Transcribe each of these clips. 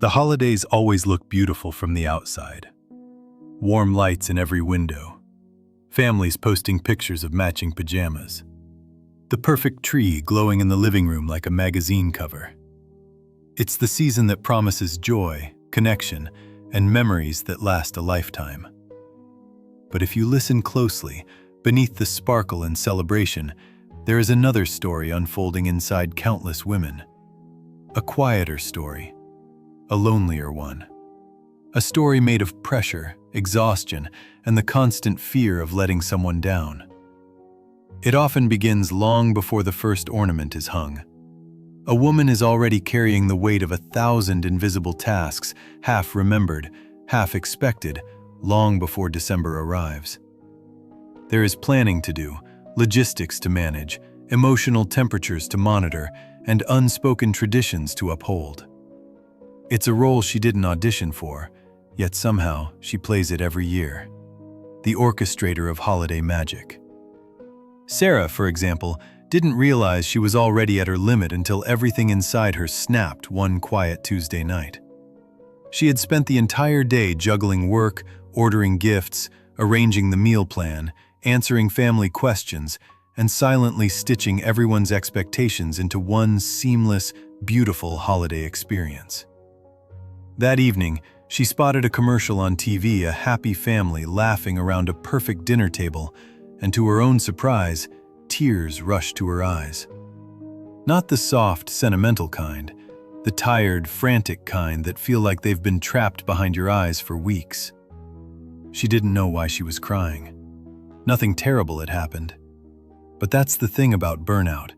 The holidays always look beautiful from the outside. Warm lights in every window. Families posting pictures of matching pajamas. The perfect tree glowing in the living room like a magazine cover. It's the season that promises joy, connection, and memories that last a lifetime. But if you listen closely, beneath the sparkle and celebration, there is another story unfolding inside countless women. A quieter story. A lonelier one. A story made of pressure, exhaustion, and the constant fear of letting someone down. It often begins long before the first ornament is hung. A woman is already carrying the weight of 1,000 invisible tasks, half remembered, half expected, long before December arrives. There is planning to do, logistics to manage, emotional temperatures to monitor, and unspoken traditions to uphold. It's a role she didn't audition for, yet somehow she plays it every year. The orchestrator of holiday magic. Sarah, for example, didn't realize she was already at her limit until everything inside her snapped one quiet Tuesday night. She had spent the entire day juggling work, ordering gifts, arranging the meal plan, answering family questions, and silently stitching everyone's expectations into one seamless, beautiful holiday experience. That evening, she spotted a commercial on TV, a happy family laughing around a perfect dinner table, and to her own surprise, tears rushed to her eyes. Not the soft, sentimental kind, the tired, frantic kind that feel like they've been trapped behind your eyes for weeks. She didn't know why she was crying. Nothing terrible had happened. But that's the thing about burnout.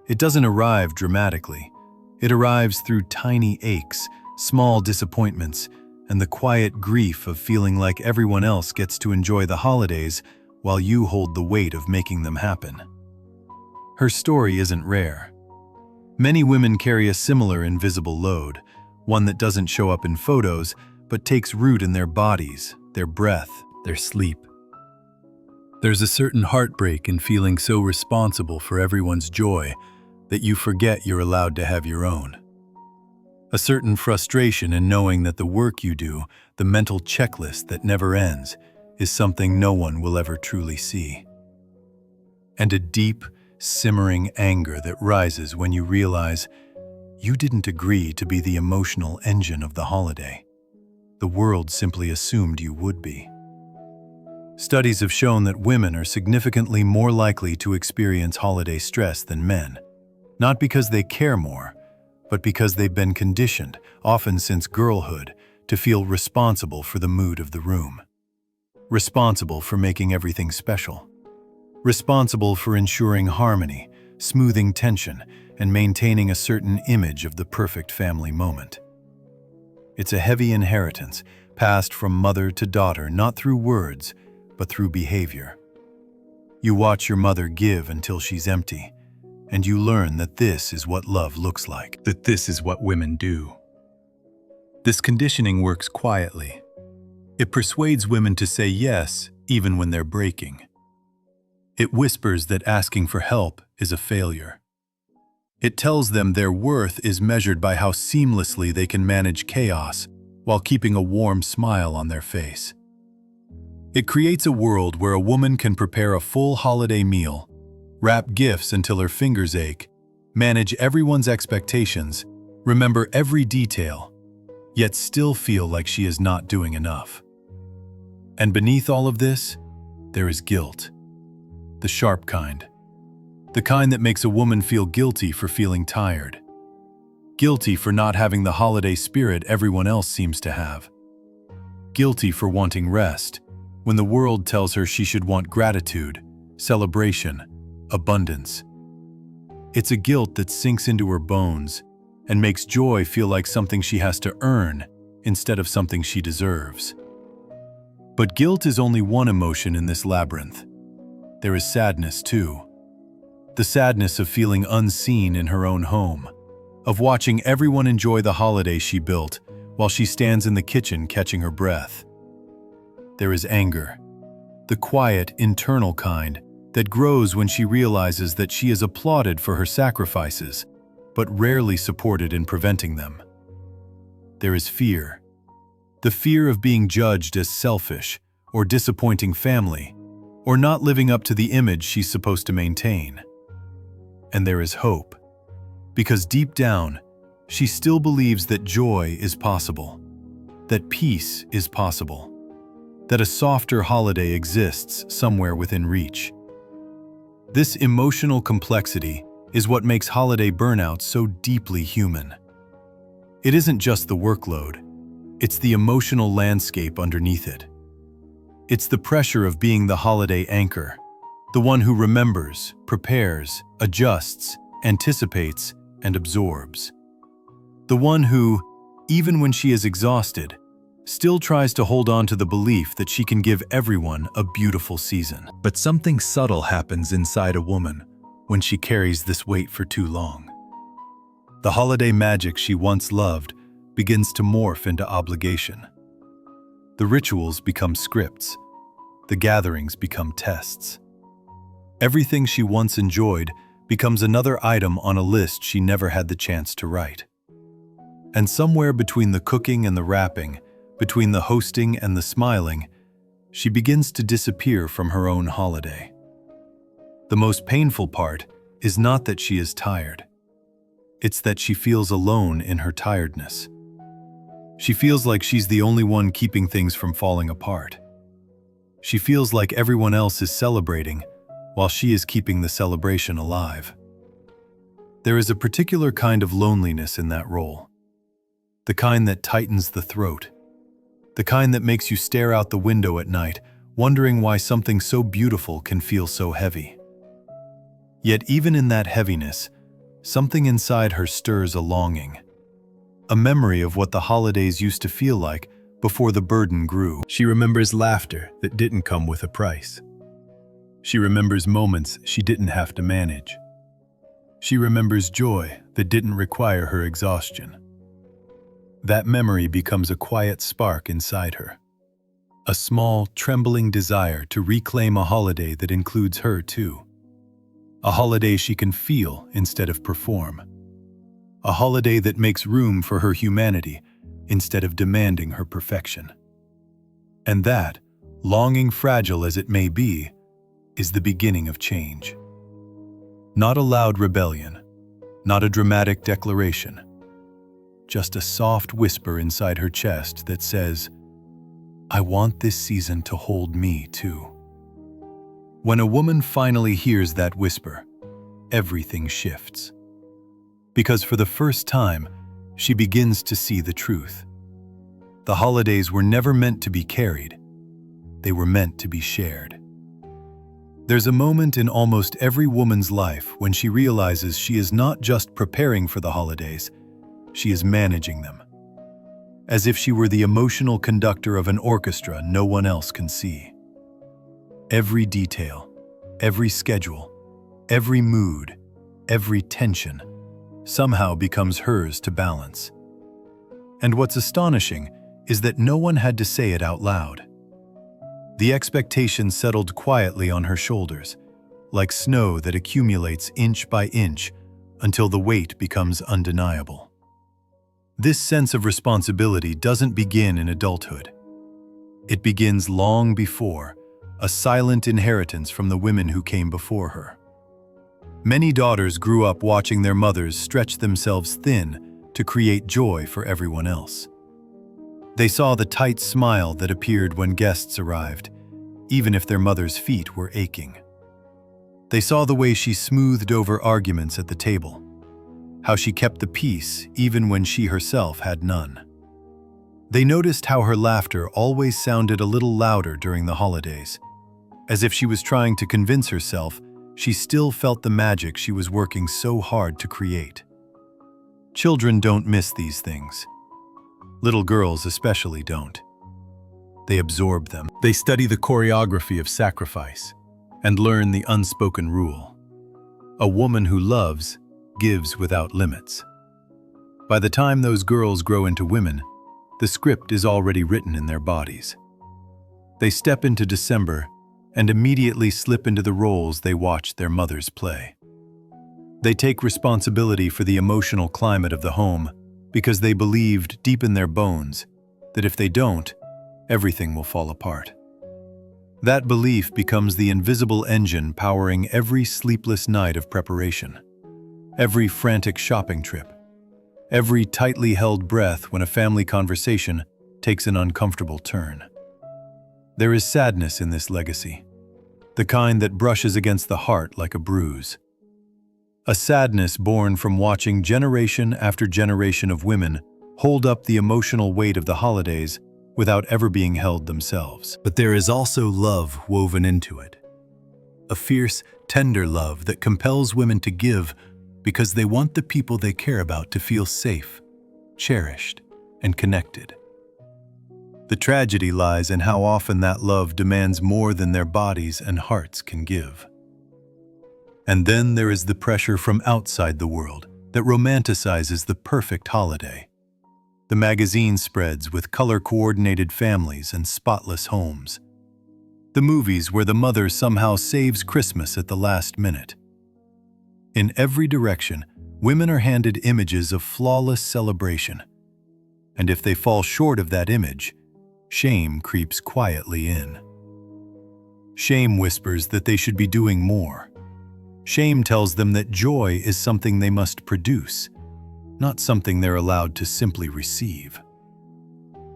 It doesn't arrive dramatically. It arrives through tiny aches, small disappointments, and the quiet grief of feeling like everyone else gets to enjoy the holidays while you hold the weight of making them happen. Her story isn't rare. Many women carry a similar invisible load, one that doesn't show up in photos, but takes root in their bodies, their breath, their sleep. There's a certain heartbreak in feeling so responsible for everyone's joy that you forget you're allowed to have your own. A certain frustration in knowing that the work you do, the mental checklist that never ends, is something no one will ever truly see. And a deep, simmering anger that rises when you realize you didn't agree to be the emotional engine of the holiday. The world simply assumed you would be. Studies have shown that women are significantly more likely to experience holiday stress than men, not because they care more, but because they've been conditioned, often since girlhood, to feel responsible for the mood of the room. Responsible for making everything special. Responsible for ensuring harmony, smoothing tension, and maintaining a certain image of the perfect family moment. It's a heavy inheritance, passed from mother to daughter, not through words, but through behavior. You watch your mother give until she's empty, and you learn that this is what love looks like, that this is what women do. This conditioning works quietly. It persuades women to say yes, even when they're breaking. It whispers that asking for help is a failure. It tells them their worth is measured by how seamlessly they can manage chaos while keeping a warm smile on their face. It creates a world where a woman can prepare a full holiday meal, wrap gifts until her fingers ache, manage everyone's expectations, remember every detail, yet still feel like she is not doing enough. And beneath all of this, there is guilt. The sharp kind. The kind that makes a woman feel guilty for feeling tired. Guilty for not having the holiday spirit everyone else seems to have. Guilty for wanting rest, when the world tells her she should want gratitude, celebration, abundance. It's a guilt that sinks into her bones and makes joy feel like something she has to earn instead of something she deserves. But guilt is only one emotion in this labyrinth. There is sadness too. The sadness of feeling unseen in her own home, of watching everyone enjoy the holiday she built while she stands in the kitchen catching her breath. There is anger, the quiet, internal kind that grows when she realizes that she is applauded for her sacrifices, but rarely supported in preventing them. there is fear. The fear of being judged as selfish, or disappointing family, or not living up to the image she's supposed to maintain. And there is hope, because deep down, she still believes that joy is possible, that peace is possible, that a softer holiday exists somewhere within reach. This emotional complexity is what makes holiday burnout so deeply human. It isn't just the workload, it's the emotional landscape underneath it. It's the pressure of being the holiday anchor, the one who remembers, prepares, adjusts, anticipates, and absorbs. The one who, even when she is exhausted, still tries to hold on to the belief that she can give everyone a beautiful season. But something subtle happens inside a woman when she carries this weight for too long. The holiday magic she once loved begins to morph into obligation. The rituals become scripts. The gatherings become tests. Everything she once enjoyed becomes another item on a list she never had the chance to write. And somewhere between the cooking and the wrapping, between the hosting and the smiling, she begins to disappear from her own holiday. The most painful part is not that she is tired. It's that she feels alone in her tiredness. She feels like she's the only one keeping things from falling apart. She feels like everyone else is celebrating while she is keeping the celebration alive. There is a particular kind of loneliness in that role. The kind that tightens the throat. The kind that makes you stare out the window at night, wondering why something so beautiful can feel so heavy. Yet even in that heaviness, something inside her stirs a longing. A memory of what the holidays used to feel like before the burden grew. She remembers laughter that didn't come with a price. She remembers moments she didn't have to manage. She remembers joy that didn't require her exhaustion. That memory becomes a quiet spark inside her. A small, trembling desire to reclaim a holiday that includes her too. A holiday she can feel instead of perform. A holiday that makes room for her humanity instead of demanding her perfection. And that, longing fragile as it may be, is the beginning of change. Not a loud rebellion, not a dramatic declaration, just a soft whisper inside her chest that says, I want this season to hold me too. When a woman finally hears that whisper, everything shifts. Because for the first time, she begins to see the truth. The holidays were never meant to be carried. They were meant to be shared. There's a moment in almost every woman's life when she realizes she is not just preparing for the holidays, she is managing them. As if she were the emotional conductor of an orchestra no one else can see. Every detail, every schedule, every mood, every tension somehow becomes hers to balance. And what's astonishing is that no one had to say it out loud. The expectation settled quietly on her shoulders, like snow that accumulates inch by inch until the weight becomes undeniable. This sense of responsibility doesn't begin in adulthood. It begins long before, a silent inheritance from the women who came before her. Many daughters grew up watching their mothers stretch themselves thin to create joy for everyone else. They saw the tight smile that appeared when guests arrived, even if their mother's feet were aching. They saw the way she smoothed over arguments at the table, how she kept the peace even when she herself had none. They noticed how her laughter always sounded a little louder during the holidays, as if she was trying to convince herself she still felt the magic she was working so hard to create. Children don't miss these things. Little girls especially don't. They absorb them. They study the choreography of sacrifice and learn the unspoken rule. A woman who loves gives without limits. By the time those girls grow into women, the script is already written in their bodies. They step into December and immediately slip into the roles they watched their mothers play. They take responsibility for the emotional climate of the home, because they believed deep in their bones that if they don't, everything will fall apart. That belief becomes the invisible engine powering every sleepless night of preparation, every frantic shopping trip, every tightly held breath when a family conversation takes an uncomfortable turn. There is sadness in this legacy, the kind that brushes against the heart like a bruise. A sadness born from watching generation after generation of women hold up the emotional weight of the holidays without ever being held themselves. But there is also love woven into it. A fierce, tender love that compels women to give because they want the people they care about to feel safe, cherished, and connected. The tragedy lies in how often that love demands more than their bodies and hearts can give. And then there is the pressure from outside the world that romanticizes the perfect holiday. The magazine spreads with color-coordinated families and spotless homes. The movies where the mother somehow saves Christmas at the last minute. In every direction, women are handed images of flawless celebration. And if they fall short of that image, shame creeps quietly in. Shame whispers that they should be doing more. Shame tells them that joy is something they must produce, not something they're allowed to simply receive.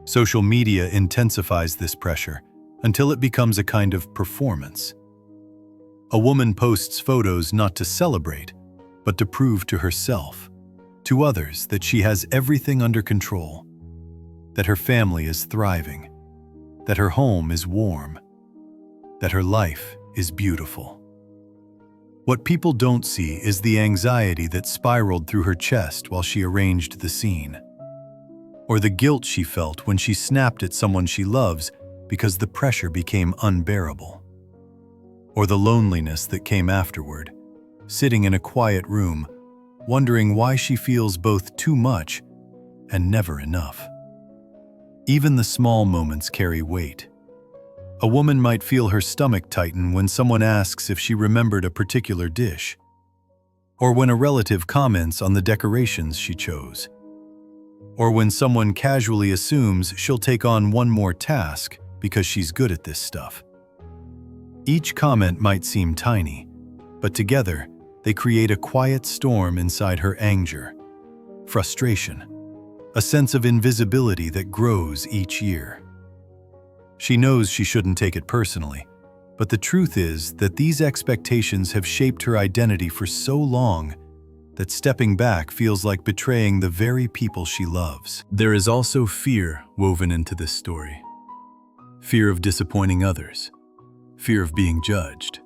Social media intensifies this pressure until it becomes a kind of performance. A woman posts photos not to celebrate, but to prove to herself, to others, that she has everything under control, that her family is thriving, that her home is warm, that her life is beautiful. What people don't see is the anxiety that spiraled through her chest while she arranged the scene, or the guilt she felt when she snapped at someone she loves because the pressure became unbearable, or the loneliness that came afterward, sitting in a quiet room, wondering why she feels both too much and never enough. Even the small moments carry weight. A woman might feel her stomach tighten when someone asks if she remembered a particular dish, or when a relative comments on the decorations she chose, or when someone casually assumes she'll take on one more task because she's good at this stuff. Each comment might seem tiny, but together they create a quiet storm inside her: anger, frustration, a sense of invisibility that grows each year. She knows she shouldn't take it personally, but the truth is that these expectations have shaped her identity for so long that stepping back feels like betraying the very people she loves. There is also fear woven into this story. Fear of disappointing others, fear of being judged,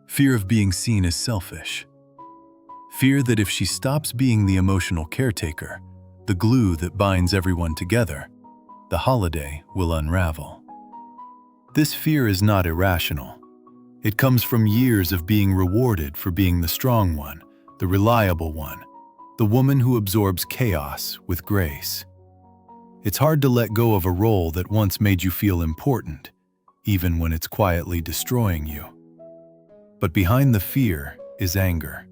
fear of being seen as selfish, fear that if she stops being the emotional caretaker, the glue that binds everyone together, the holiday will unravel. This fear is not irrational. It comes from years of being rewarded for being the strong one, the reliable one, the woman who absorbs chaos with grace. It's hard to let go of a role that once made you feel important, even when it's quietly destroying you. But behind the fear is anger,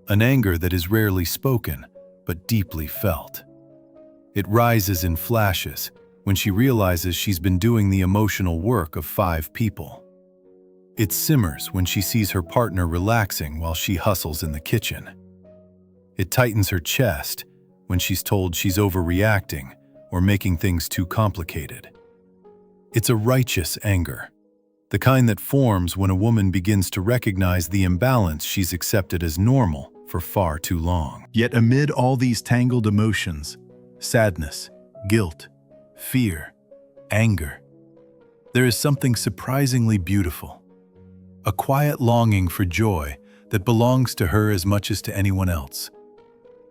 an anger that is rarely spoken, but deeply felt. It rises in flashes when she realizes she's been doing the emotional work of 5 people. It simmers when she sees her partner relaxing while she hustles in the kitchen. It tightens her chest when she's told she's overreacting or making things too complicated. It's a righteous anger, the kind that forms when a woman begins to recognize the imbalance she's accepted as normal for far too long. Yet amid all these tangled emotions, sadness, guilt, fear, anger, there is something surprisingly beautiful. A quiet longing for joy that belongs to her as much as to anyone else.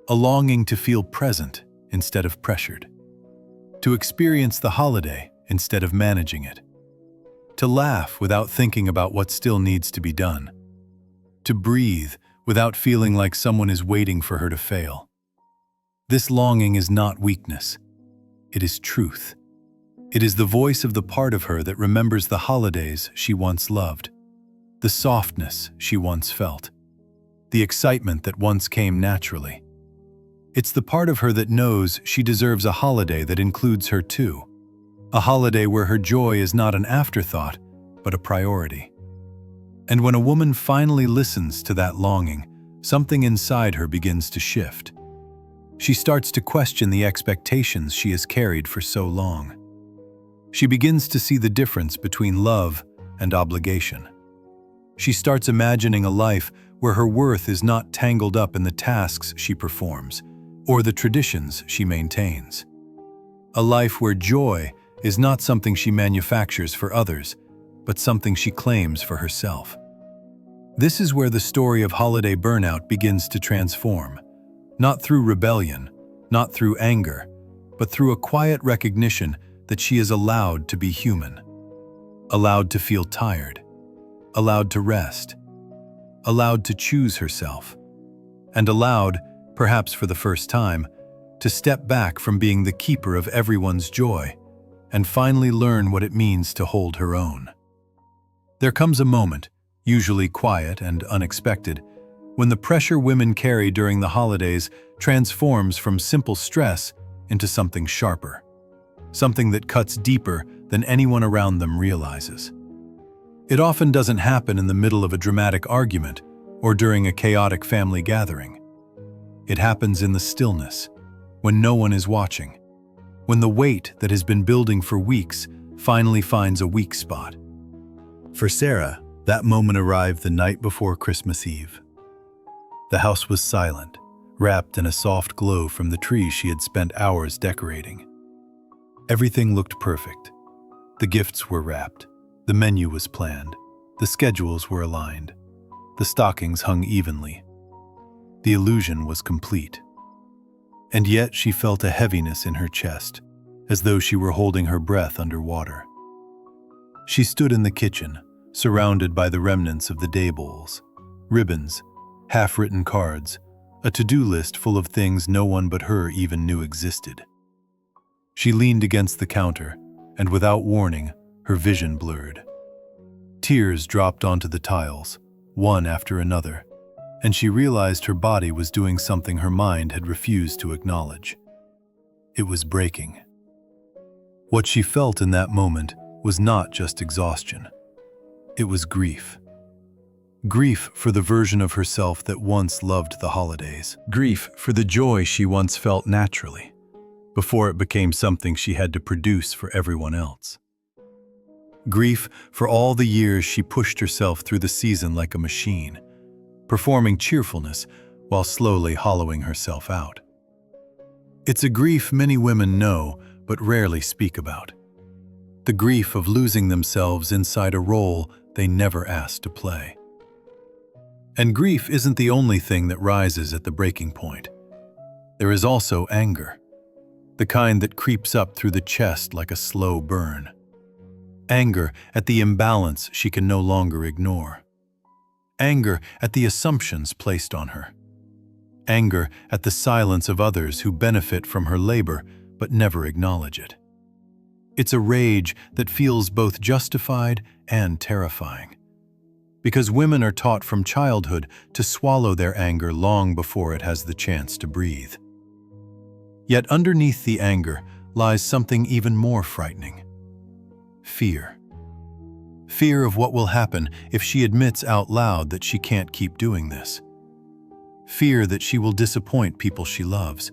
A longing to feel present instead of pressured. To experience the holiday instead of managing it. To laugh without thinking about what still needs to be done. To breathe without feeling like someone is waiting for her to fail. This longing is not weakness. It is truth. It is the voice of the part of her that remembers the holidays she once loved, the softness she once felt, the excitement that once came naturally. It's the part of her that knows she deserves a holiday that includes her too. A holiday where her joy is not an afterthought, but a priority. And when a woman finally listens to that longing, something inside her begins to shift. She starts to question the expectations she has carried for so long. She begins to see the difference between love and obligation. She starts imagining a life where her worth is not tangled up in the tasks she performs or the traditions she maintains. A life where joy is not something she manufactures for others, but something she claims for herself. This is where the story of holiday burnout begins to transform, not through rebellion, not through anger, but through a quiet recognition that she is allowed to be human, allowed to feel tired, allowed to rest, allowed to choose herself, and allowed, perhaps for the first time, to step back from being the keeper of everyone's joy and finally learn what it means to hold her own. There comes a moment, usually quiet and unexpected, when the pressure women carry during the holidays transforms from simple stress into something sharper, something that cuts deeper than anyone around them realizes. It often doesn't happen in the middle of a dramatic argument or during a chaotic family gathering. It happens in the stillness, when no one is watching, when the weight that has been building for weeks finally finds a weak spot. For Sarah, that moment arrived the night before Christmas Eve. The house was silent, wrapped in a soft glow from the tree she had spent hours decorating. Everything looked perfect. The gifts were wrapped, the menu was planned, the schedules were aligned, the stockings hung evenly. The illusion was complete. And yet she felt a heaviness in her chest, as though she were holding her breath underwater. She stood in the kitchen, surrounded by the remnants of the day bowls, ribbons, half-written cards, a to-do list full of things no one but her even knew existed. She leaned against the counter, and without warning, her vision blurred. Tears dropped onto the tiles, one after another, and she realized her body was doing something her mind had refused to acknowledge. It was breaking. What she felt in that moment was not just exhaustion. It was grief. Grief for the version of herself that once loved the holidays. Grief for the joy she once felt naturally, before it became something she had to produce for everyone else. Grief for all the years she pushed herself through the season like a machine, performing cheerfulness while slowly hollowing herself out. It's a grief many women know but rarely speak about. The grief of losing themselves inside a role they never asked to play. And grief isn't the only thing that rises at the breaking point. There is also anger, the kind that creeps up through the chest like a slow burn. Anger at the imbalance she can no longer ignore. Anger at the assumptions placed on her. Anger at the silence of others who benefit from her labor but never acknowledge it. It's a rage that feels both justified and terrifying, because women are taught from childhood to swallow their anger long before it has the chance to breathe. Yet underneath the anger lies something even more frightening. Fear. Fear of what will happen if she admits out loud that she can't keep doing this. Fear that she will disappoint people she loves.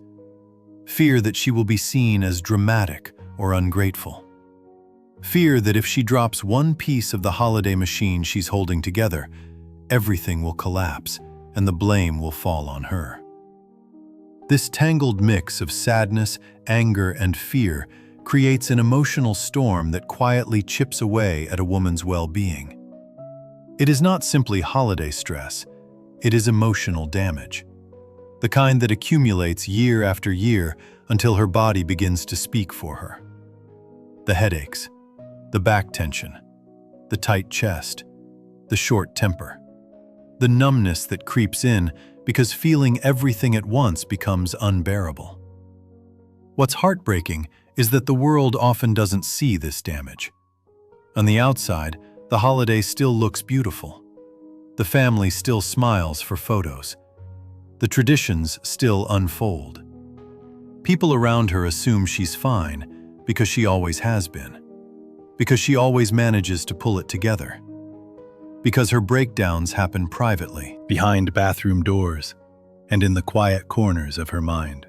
Fear that she will be seen as dramatic or ungrateful. Fear that if she drops one piece of the holiday machine she's holding together, everything will collapse and the blame will fall on her. This tangled mix of sadness, anger, and fear creates an emotional storm that quietly chips away at a woman's well-being. It is not simply holiday stress, it is emotional damage, the kind that accumulates year after year until her body begins to speak for her. The headaches, the back tension, the tight chest, the short temper, the numbness that creeps in because feeling everything at once becomes unbearable. What's heartbreaking is that the world often doesn't see this damage. On the outside, the holiday still looks beautiful. The family still smiles for photos. The traditions still unfold. People around her assume she's fine because she always has been, because she always manages to pull it together, because her breakdowns happen privately, behind bathroom doors, and in the quiet corners of her mind.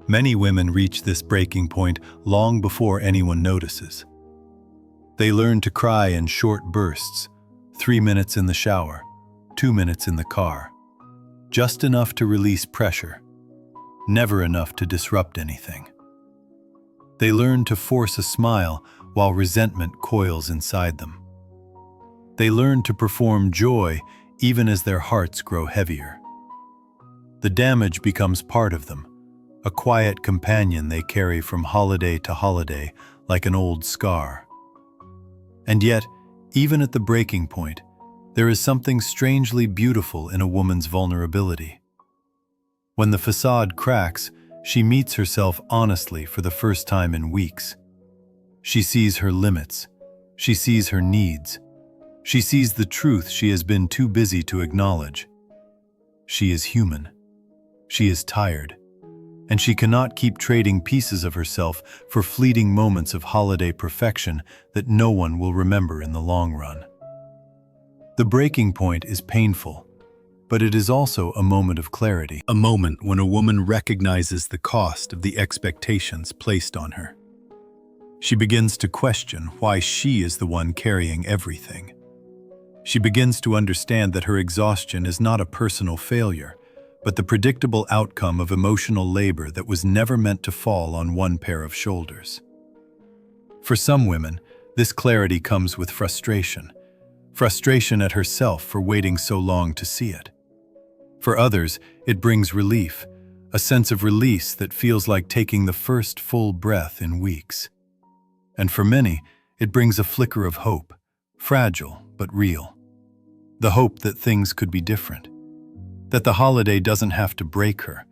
Many women reach this breaking point long before anyone notices. They learn to cry in short bursts, 3 minutes in the shower, 2 minutes in the car, just enough to release pressure, never enough to disrupt anything. They learn to force a smile while resentment coils inside them. They learn to perform joy even as their hearts grow heavier. The damage becomes part of them, a quiet companion they carry from holiday to holiday like an old scar. And yet, even at the breaking point, there is something strangely beautiful in a woman's vulnerability. When the facade cracks, she meets herself honestly for the first time in weeks. She sees her limits. She sees her needs. She sees the truth she has been too busy to acknowledge. She is human. She is tired. And she cannot keep trading pieces of herself for fleeting moments of holiday perfection that no one will remember in the long run. The breaking point is painful, but it is also a moment of clarity, a moment when a woman recognizes the cost of the expectations placed on her. She begins to question why she is the one carrying everything. She begins to understand that her exhaustion is not a personal failure, but the predictable outcome of emotional labor that was never meant to fall on one pair of shoulders. For some women, this clarity comes with frustration at herself for waiting so long to see it. For others, it brings relief, a sense of release that feels like taking the first full breath in weeks. And for many, it brings a flicker of hope, fragile but real. The hope that things could be different, that the holiday doesn't have to break her,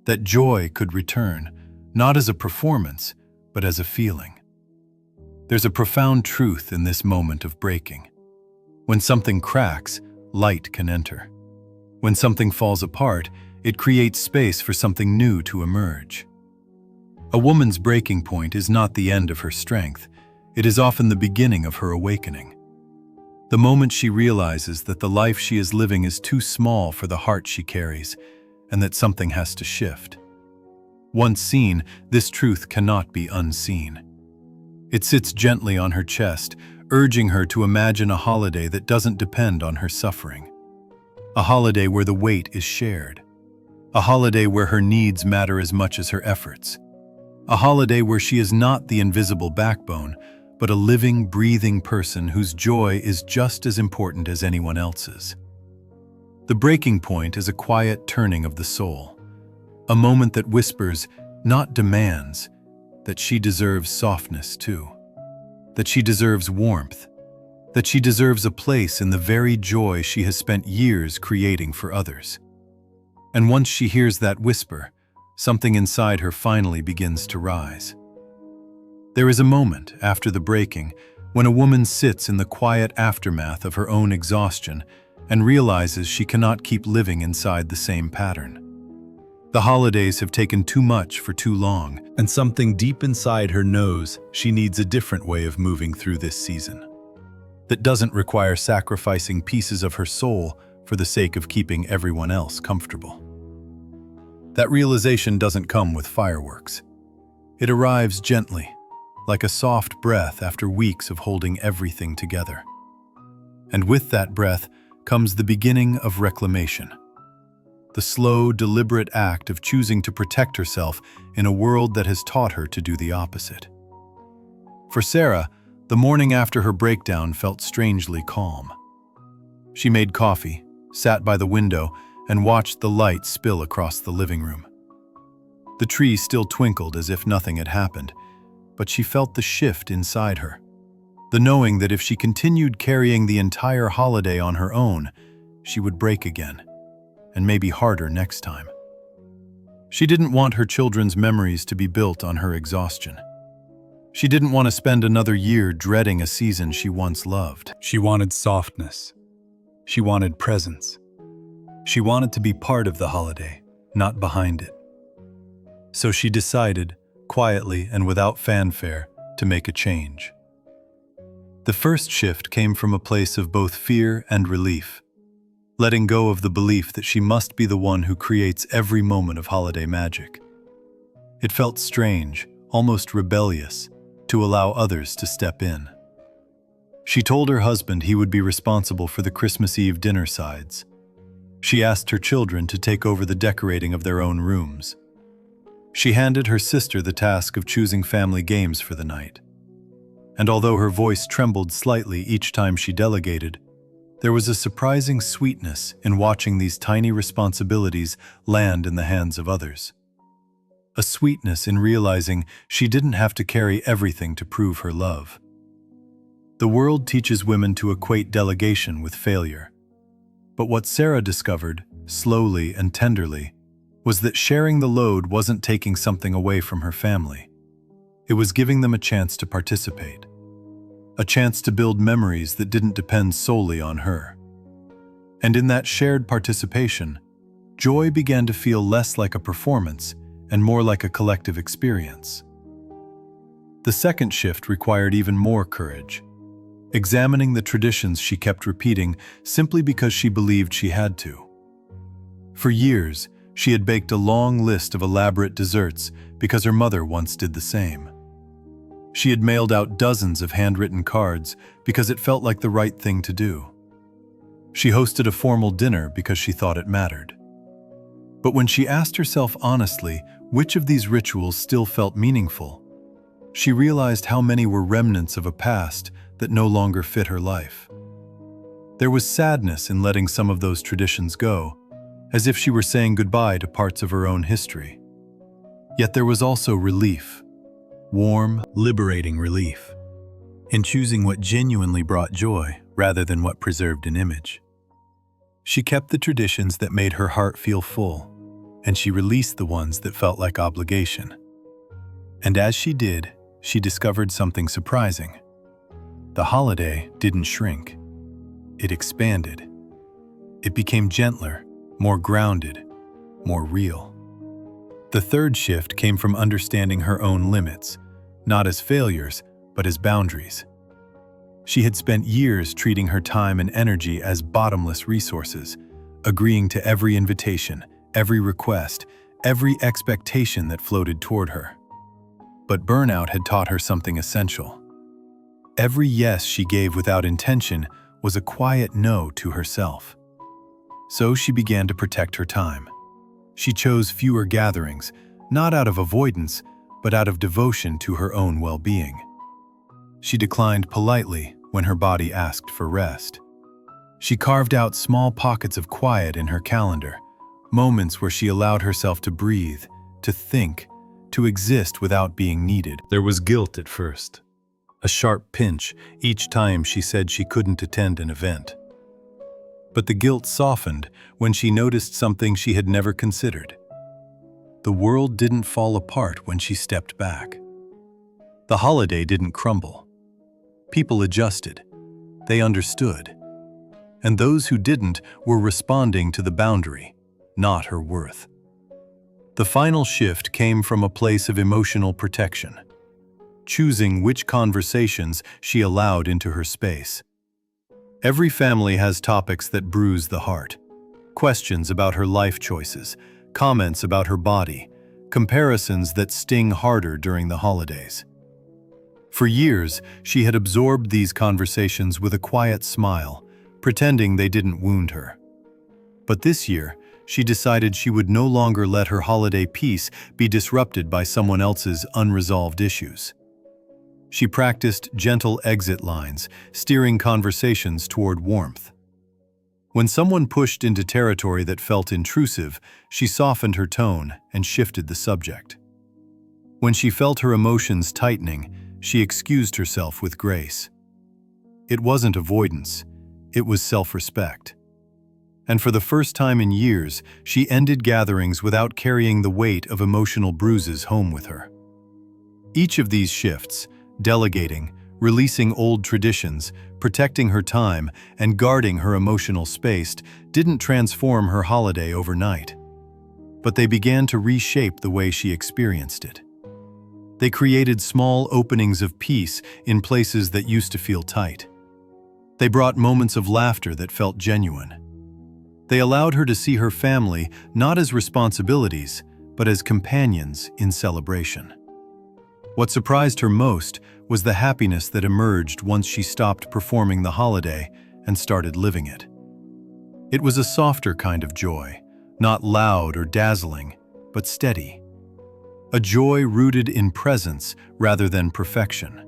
that joy could return, not as a performance, but as a feeling. There's a profound truth in this moment of breaking. When something cracks, light can enter. When something falls apart, it creates space for something new to emerge. A woman's breaking point is not the end of her strength. It is often the beginning of her awakening. The moment she realizes that the life she is living is too small for the heart she carries, and that something has to shift. Once seen, this truth cannot be unseen. It sits gently on her chest, urging her to imagine a holiday that doesn't depend on her suffering. A holiday where the weight is shared. A holiday where her needs matter as much as her efforts. A holiday where she is not the invisible backbone, but a living, breathing person whose joy is just as important as anyone else's. The breaking point is a quiet turning of the soul, a moment that whispers, not demands, that she deserves softness too, that she deserves warmth, that she deserves a place in the very joy she has spent years creating for others. And once she hears that whisper, something inside her finally begins to rise. There is a moment after the breaking when a woman sits in the quiet aftermath of her own exhaustion and realizes she cannot keep living inside the same pattern. The holidays have taken too much for too long, and something deep inside her knows she needs a different way of moving through this season that doesn't require sacrificing pieces of her soul for the sake of keeping everyone else comfortable. That realization doesn't come with fireworks. It arrives gently, like a soft breath after weeks of holding everything together. And with that breath comes the beginning of reclamation. The slow, deliberate act of choosing to protect herself in a world that has taught her to do the opposite. For Sarah, the morning after her breakdown felt strangely calm. She made coffee, sat by the window, and watched the light spill across the living room. The tree still twinkled as if nothing had happened, but she felt the shift inside her. The knowing that if she continued carrying the entire holiday on her own, she would break again. And maybe harder next time. She didn't want her children's memories to be built on her exhaustion. She didn't want to spend another year dreading a season she once loved. She wanted softness. She wanted presence. She wanted to be part of the holiday, not behind it. So she decided, quietly and without fanfare, to make a change. The first shift came from a place of both fear and relief, letting go of the belief that she must be the one who creates every moment of holiday magic. It felt strange, almost rebellious, to allow others to step in. She told her husband he would be responsible for the Christmas Eve dinner sides. She asked her children to take over the decorating of their own rooms. She handed her sister the task of choosing family games for the night. And although her voice trembled slightly each time she delegated, there was a surprising sweetness in watching these tiny responsibilities land in the hands of others. A sweetness in realizing she didn't have to carry everything to prove her love. The world teaches women to equate delegation with failure. But what Sarah discovered, slowly and tenderly, was that sharing the load wasn't taking something away from her family. It was giving them a chance to participate. A chance to build memories that didn't depend solely on her. And in that shared participation, joy began to feel less like a performance and more like a collective experience. The second shift required even more courage, examining the traditions she kept repeating simply because she believed she had to. For years, she had baked a long list of elaborate desserts because her mother once did the same. She had mailed out dozens of handwritten cards because it felt like the right thing to do. She hosted a formal dinner because she thought it mattered. But when she asked herself honestly which of these rituals still felt meaningful, she realized how many were remnants of a past that no longer fit her life. There was sadness in letting some of those traditions go, as if she were saying goodbye to parts of her own history. Yet there was also relief, warm, liberating relief, in choosing what genuinely brought joy rather than what preserved an image. She kept the traditions that made her heart feel full, and she released the ones that felt like obligation. And as she did, she discovered something surprising. The holiday didn't shrink. It expanded. It became gentler, more grounded, more real. The third shift came from understanding her own limits, not as failures, but as boundaries. She had spent years treating her time and energy as bottomless resources, agreeing to every invitation, every request, every expectation that floated toward her. But burnout had taught her something essential. Every yes she gave without intention was a quiet no to herself. So she began to protect her time. She chose fewer gatherings, not out of avoidance, but out of devotion to her own well-being. She declined politely when her body asked for rest. She carved out small pockets of quiet in her calendar, moments where she allowed herself to breathe, to think, to exist without being needed. There was guilt at first, a sharp pinch each time she said she couldn't attend an event. But the guilt softened when she noticed something she had never considered. The world didn't fall apart when she stepped back. The holiday didn't crumble. People adjusted. They understood. And those who didn't were responding to the boundary, not her worth. The final shift came from a place of emotional protection, choosing which conversations she allowed into her space. Every family has topics that bruise the heart. Questions about her life choices, comments about her body, comparisons that sting harder during the holidays. For years, she had absorbed these conversations with a quiet smile, pretending they didn't wound her. But this year, she decided she would no longer let her holiday peace be disrupted by someone else's unresolved issues. She practiced gentle exit lines, steering conversations toward warmth. When someone pushed into territory that felt intrusive, she softened her tone and shifted the subject. When she felt her emotions tightening, she excused herself with grace. It wasn't avoidance, it was self-respect. And for the first time in years, she ended gatherings without carrying the weight of emotional bruises home with her. Each of these shifts, delegating, releasing old traditions, protecting her time, and guarding her emotional space, didn't transform her holiday overnight. but they began to reshape the way she experienced it. They created small openings of peace in places that used to feel tight. They brought moments of laughter that felt genuine. They allowed her to see her family not as responsibilities, but as companions in celebration. What surprised her most was the happiness that emerged once she stopped performing the holiday and started living it. It was a softer kind of joy, not loud or dazzling, but steady. A joy rooted in presence rather than perfection.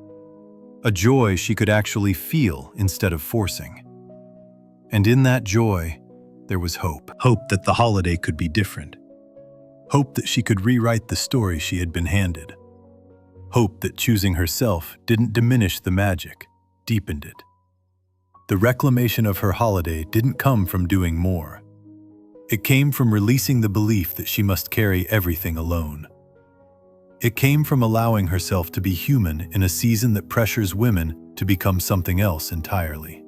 A joy she could actually feel instead of forcing. And in that joy, there was hope. Hope that the holiday could be different. Hope that she could rewrite the story she had been handed. Hope that choosing herself didn't diminish the magic, deepened it. The reclamation of her holiday didn't come from doing more. It came from releasing the belief that she must carry everything alone. It came from allowing herself to be human in a season that pressures women to become something else entirely.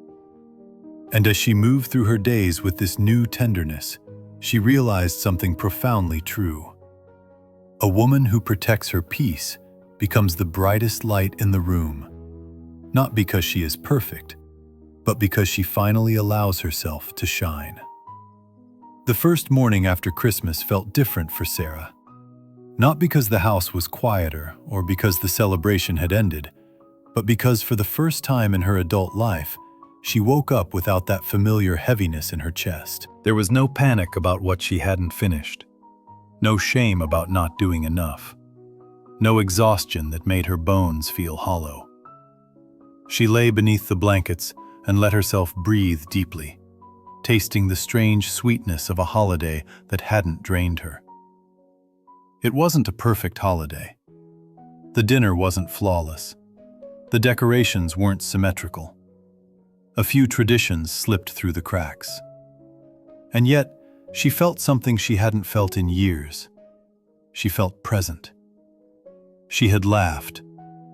And as she moved through her days with this new tenderness, she realized something profoundly true. A woman who protects her peace becomes the brightest light in the room, not because she is perfect, but because she finally allows herself to shine. The first morning after Christmas felt different for Sarah. Not because the house was quieter or because the celebration had ended, but because for the first time in her adult life, she woke up without that familiar heaviness in her chest. There was no panic about what she hadn't finished, no shame about not doing enough, no exhaustion that made her bones feel hollow. She lay beneath the blankets and let herself breathe deeply, tasting the strange sweetness of a holiday that hadn't drained her. It wasn't a perfect holiday. The dinner wasn't flawless. The decorations weren't symmetrical. A few traditions slipped through the cracks. And yet, she felt something she hadn't felt in years. She felt present. She had laughed,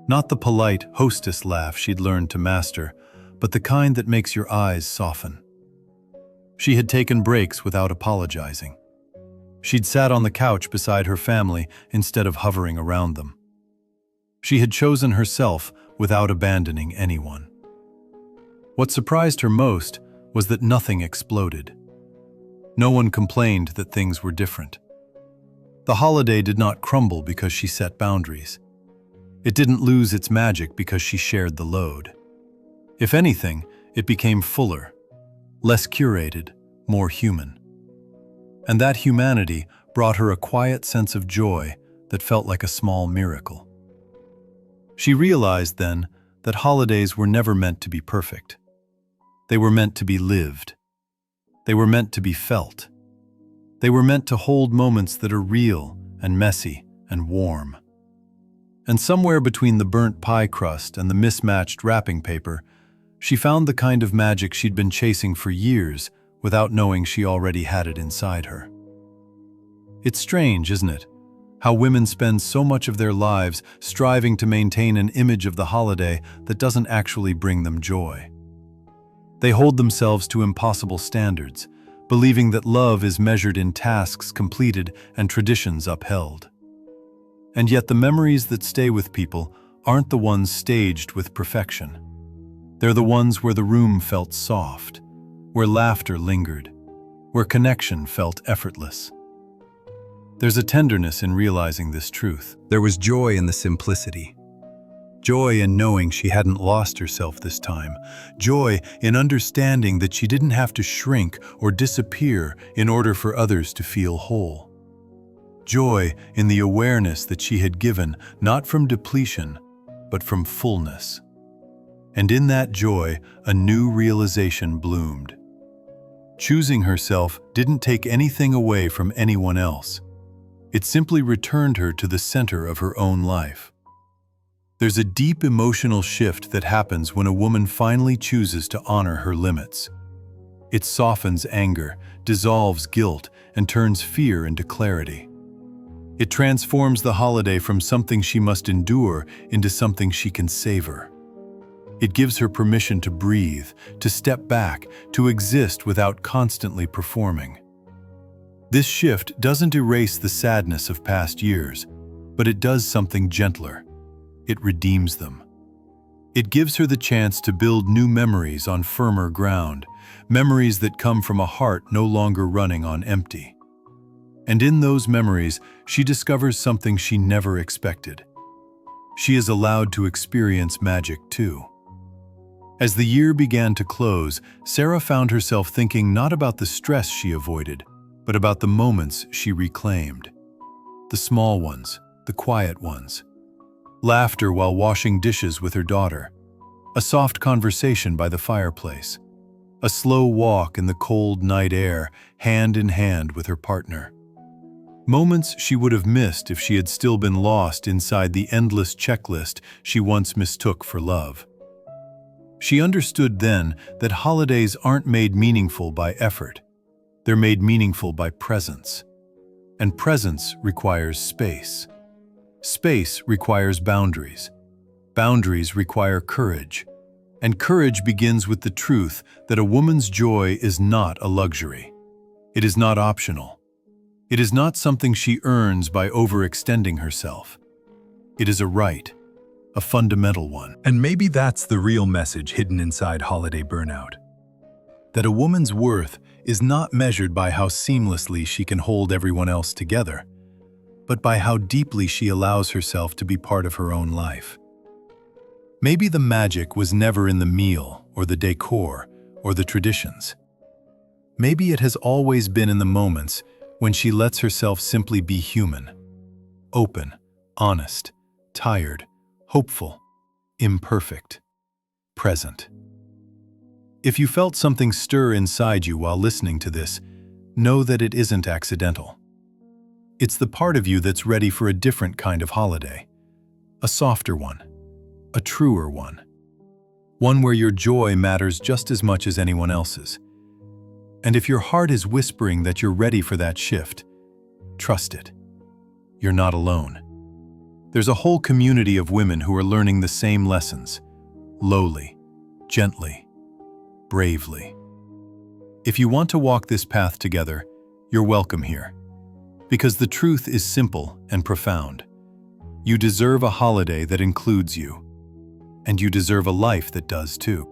not the polite hostess laugh she'd learned to master, but the kind that makes your eyes soften. She had taken breaks without apologizing. She'd sat on the couch beside her family instead of hovering around them. She had chosen herself without abandoning anyone. What surprised her most was that nothing exploded. No one complained that things were different. The holiday did not crumble because she set boundaries. It didn't lose its magic because she shared the load. If anything, it became fuller, less curated, more human. And that humanity brought her a quiet sense of joy that felt like a small miracle. She realized then that holidays were never meant to be perfect. They were meant to be lived. They were meant to be felt. They were meant to hold moments that are real and messy and warm. And somewhere between the burnt pie crust and the mismatched wrapping paper, she found the kind of magic she'd been chasing for years without knowing she already had it inside her. It's strange, isn't it? How women spend so much of their lives striving to maintain an image of the holiday that doesn't actually bring them joy. They hold themselves to impossible standards, believing that love is measured in tasks completed and traditions upheld. And yet the memories that stay with people aren't the ones staged with perfection. They're the ones where the room felt soft, where laughter lingered, where connection felt effortless. There's a tenderness in realizing this truth. There was joy in the simplicity. Joy in knowing she hadn't lost herself this time. Joy in understanding that she didn't have to shrink or disappear in order for others to feel whole. Joy in the awareness that she had given not from depletion, but from fullness. And in that joy, a new realization bloomed. Choosing herself didn't take anything away from anyone else. It simply returned her to the center of her own life. There's a deep emotional shift that happens when a woman finally chooses to honor her limits. It softens anger, dissolves guilt, and turns fear into clarity. It transforms the holiday from something she must endure into something she can savor. It gives her permission to breathe, to step back, to exist without constantly performing. This shift doesn't erase the sadness of past years, but it does something gentler. It redeems them. It gives her the chance to build new memories on firmer ground, memories that come from a heart no longer running on empty. And in those memories, she discovers something she never expected. She is allowed to experience magic too. As the year began to close, Sarah found herself thinking not about the stress she avoided, but about the moments she reclaimed. The small ones, the quiet ones. Laughter while washing dishes with her daughter. A soft conversation by the fireplace. A slow walk in the cold night air, hand in hand with her partner. Moments she would have missed if she had still been lost inside the endless checklist she once mistook for love. She understood then that holidays aren't made meaningful by effort. They're made meaningful by presence. And presence requires space. Space requires boundaries. Boundaries require courage. And courage begins with the truth that a woman's joy is not a luxury. It is not optional. It is not something she earns by overextending herself. It is a right, a fundamental one. And maybe that's the real message hidden inside holiday burnout. That a woman's worth is not measured by how seamlessly she can hold everyone else together, but by how deeply she allows herself to be part of her own life. Maybe the magic was never in the meal or the decor or the traditions. Maybe it has always been in the moments when she lets herself simply be human, open, honest, tired, hopeful, imperfect, present. If you felt something stir inside you while listening to this, know that it isn't accidental. It's the part of you that's ready for a different kind of holiday. A softer one. A truer one. One where your joy matters just as much as anyone else's. And if your heart is whispering that you're ready for that shift, trust it. You're not alone. There's a whole community of women who are learning the same lessons, lowly, gently, bravely. If you want to walk this path together, you're welcome here. Because the truth is simple and profound. You deserve a holiday that includes you. And you deserve a life that does too.